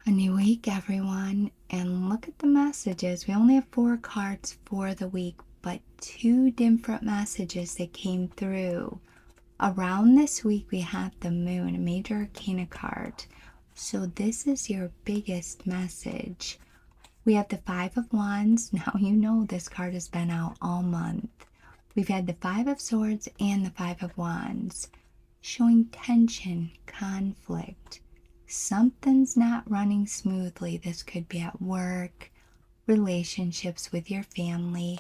A new week, everyone, and look at the messages. We only have 4 cards for the week, but 2 different messages that came through. Around this week, we have the moon, a major arcana card. So this is your biggest message. We have the 5 of Wands. Now you know this card has been out all month. We've had the 5 of Swords and the 5 of Wands, showing tension, conflict. Something's not running smoothly. This could be at work, relationships with your family,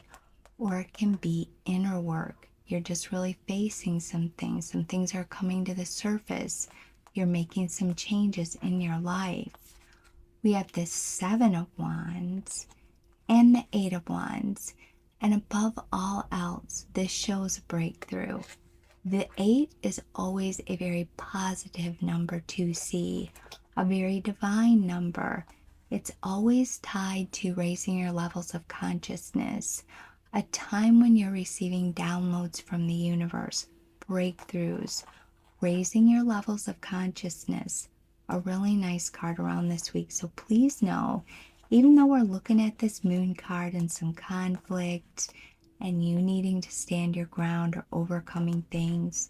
or it can be inner work. You're just really facing some things. Some things are coming to the surface. You're making some changes in your life. We have the 7 of Wands and the 8 of Wands. And above all else, this shows a breakthrough. The 8 is always a very positive number to see, a very divine number. It's always tied to raising your levels of consciousness, a time when you're receiving downloads from the universe, breakthroughs, raising your levels of consciousness. A really nice card around this week. So please know, even though we're looking at this moon card and some conflict, and you needing to stand your ground or overcoming things,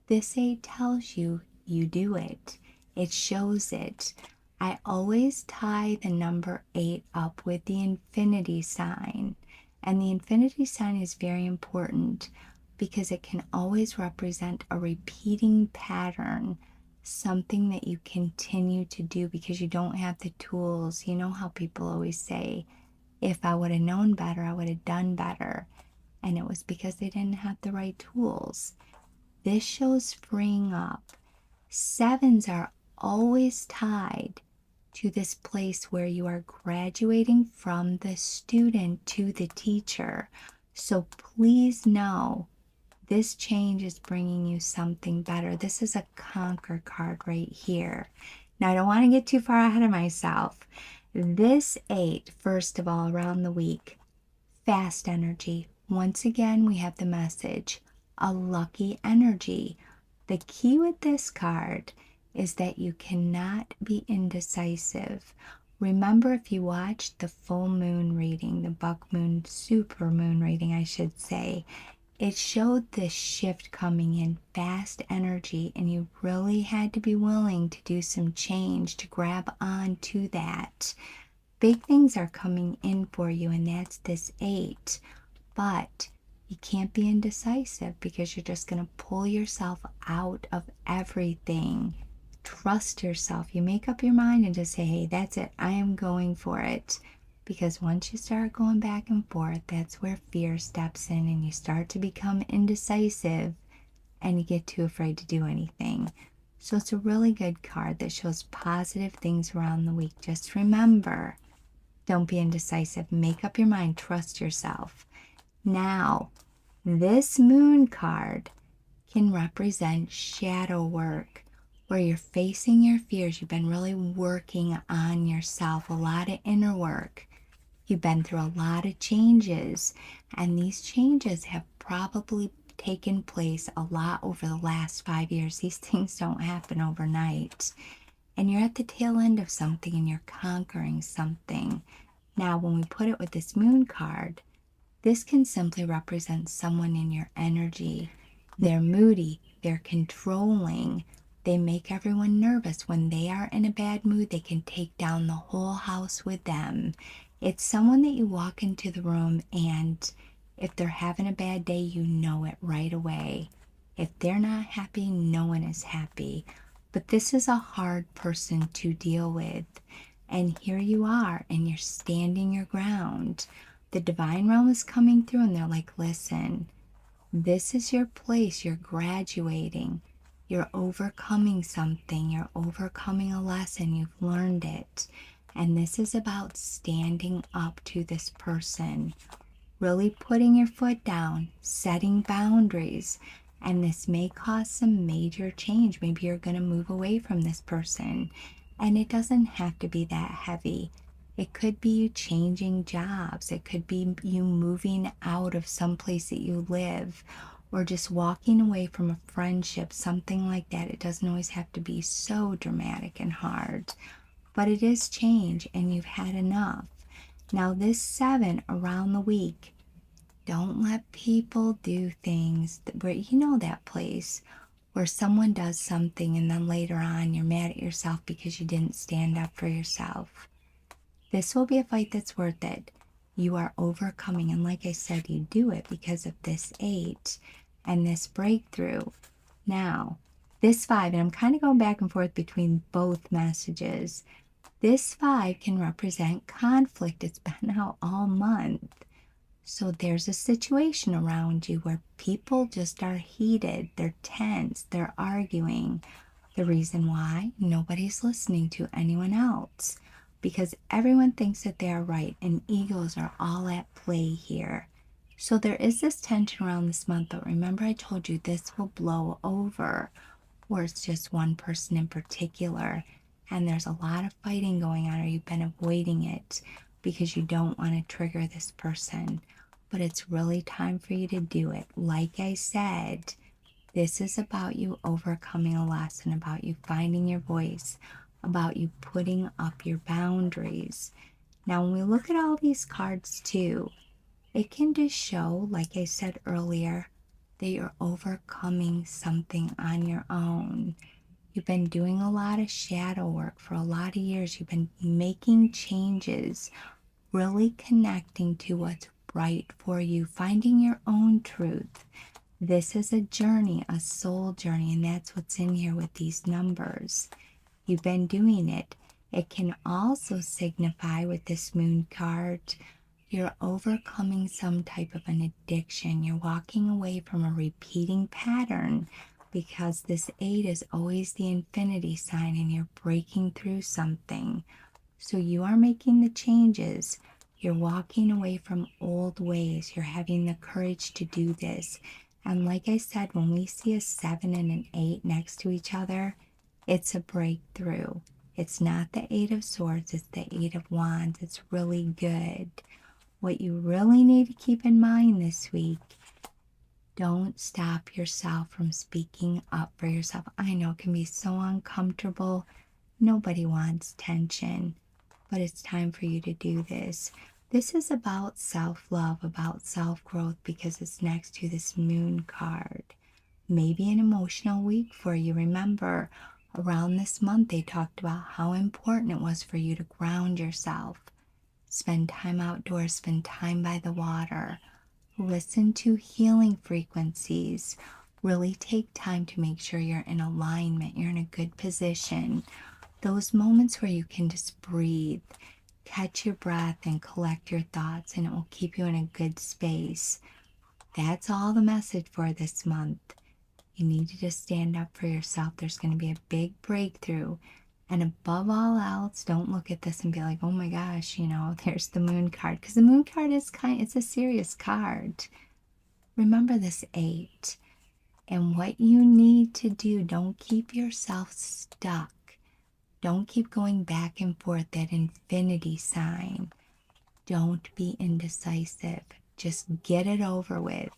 this 8 tells you you do it. It shows it. I always tie the number 8 up with the infinity sign. And the infinity sign is very important because it can always represent a repeating pattern, something that you continue to do because you don't have the tools. You know how people always say, if I would have known better, I would have done better. And it was because they didn't have the right tools. This shows freeing up. 7s are always tied to this place where you are graduating from the student to the teacher. So please know this change is bringing you something better. This is a conquer card right here. Now, I don't want to get too far ahead of myself. This 8, first of all, around the week, fast energy. Once again, we have the message, a lucky energy. The key with this card is that you cannot be indecisive. Remember, if you watched the full moon reading, the buck moon, super moon reading, I should say, it showed this shift coming in, fast energy, and you really had to be willing to do some change to grab on to that. Big things are coming in for you, and that's this 8. But you can't be indecisive because you're just going to pull yourself out of everything. Trust yourself. You make up your mind and just say, hey, that's it. I am going for it. Because once you start going back and forth, that's where fear steps in and you start to become indecisive and you get too afraid to do anything. So it's a really good card that shows positive things around the week. Just remember, don't be indecisive. Make up your mind. Trust yourself. Now, this moon card can represent shadow work, where you're facing your fears. You've been really working on yourself, a lot of inner work. You've been through a lot of changes, and these changes have probably taken place a lot over the last 5 years. These things don't happen overnight. And you're at the tail end of something and you're conquering something. Now, when we put it with this moon card, this can simply represent someone in your energy. They're moody, they're controlling, they make everyone nervous. When they are in a bad mood, they can take down the whole house with them. It's someone that you walk into the room and if they're having a bad day, you know it right away. If they're not happy, no one is happy. But this is a hard person to deal with. And here you are, and you're standing your ground. The divine realm is coming through and they're like, listen, this is your place. You're graduating. You're overcoming something. You're overcoming a lesson. You've learned it. And this is about standing up to this person, really putting your foot down, setting boundaries. And this may cause some major change. Maybe you're going to move away from this person. And it doesn't have to be that heavy. It could be you changing jobs. It could be you moving out of some place that you live, or just walking away from a friendship, something like that. It doesn't always have to be so dramatic and hard. but it is change and you've had enough. Now, this 7 around the week, don't let people do things where that place where someone does something and then later on you're mad at yourself because you didn't stand up for yourself. This will be a fight that's worth it. You are overcoming, and like I said, you do it because of this 8 and this breakthrough. Now, this 5, and I'm kind of going back and forth between both messages. This 5 can represent conflict. It's been out all month. So there's a situation around you where people just are heated, they're tense, they're arguing. The reason why? Nobody's listening to anyone else because everyone thinks that they are right and egos are all at play here. So there is this tension around this month, but remember I told you this will blow over, or it's just one person in particular and there's a lot of fighting going on, or you've been avoiding it because you don't want to trigger this person. But it's really time for you to do it. Like I said, this is about you overcoming a lesson, about you finding your voice, about you putting up your boundaries. Now, when we look at all these cards too, it can just show, like I said earlier, that you're overcoming something on your own. You've been doing a lot of shadow work for a lot of years. You've been making changes, really connecting to what's right for you, finding your own truth. This is a journey, a soul journey, and that's what's in here with these numbers. You've been doing it. It can also signify with this moon card, you're overcoming some type of an addiction. You're walking away from a repeating pattern because this 8 is always the infinity sign and you're breaking through something. So you are making the changes. You're walking away from old ways. You're having the courage to do this. And like I said, when we see a 7 and an 8 next to each other, it's a breakthrough. It's not the 8 of Swords, it's the 8 of Wands. It's really good. What you really need to keep in mind this week, don't stop yourself from speaking up for yourself. I know it can be so uncomfortable. Nobody wants tension, but it's time for you to do this. This is about self-love, about self-growth, because it's next to this moon card. Maybe an emotional week for you. Remember, around this month, they talked about how important it was for you to ground yourself. Spend time outdoors, spend time by the water. Listen to healing frequencies. Really take time to make sure you're in alignment, you're in a good position. Those moments where you can just breathe, catch your breath, and collect your thoughts, and it will keep you in a good space. That's all the message for this month. You need to just stand up for yourself. There's going to be a big breakthrough. And above all else, don't look at this and be like, oh my gosh, there's the moon card. Because the moon card is it's a serious card. Remember this 8. And what you need to do, don't keep yourself stuck. Don't keep going back and forth, that infinity sign. Don't be indecisive. Just get it over with.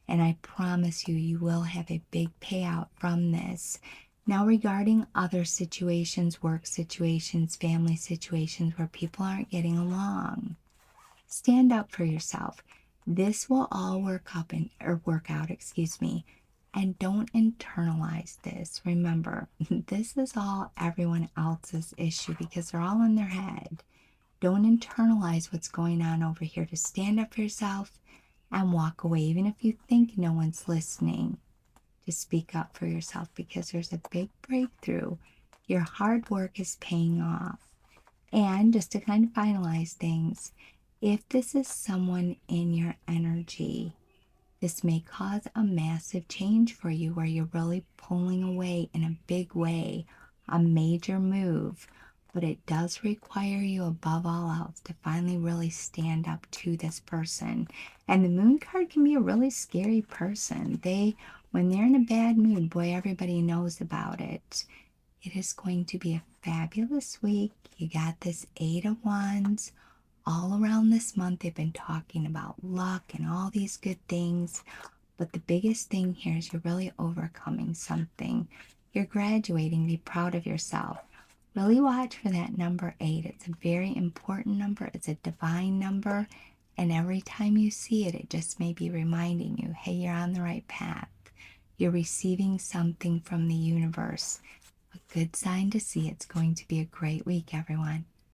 And I promise you, you will have a big payout from this. Now, regarding other situations, work situations, family situations where people aren't getting along, stand up for yourself. This will all work out, and don't internalize this. Remember, this is all everyone else's issue because they're all in their head. Don't internalize what's going on over here. To stand up for yourself and walk away, even if you think no one's listening. To speak up for yourself because there's a big breakthrough. Your hard work is paying off. And just to kind of finalize things, if this is someone in your energy, this may cause a massive change for you where you're really pulling away in a big way, a major move. But it does require you, above all else, to finally really stand up to this person. And the moon card can be a really scary person. When they're in a bad mood, boy, everybody knows about it. It is going to be a fabulous week. You got this 8 of Wands. All around this month, they've been talking about luck and all these good things. But the biggest thing here is you're really overcoming something. You're graduating. Be proud of yourself. Really watch for that number 8. It's a very important number. It's a divine number. And every time you see it, it just may be reminding you, hey, you're on the right path. You're receiving something from the universe. A good sign to see. It's going to be a great week, everyone.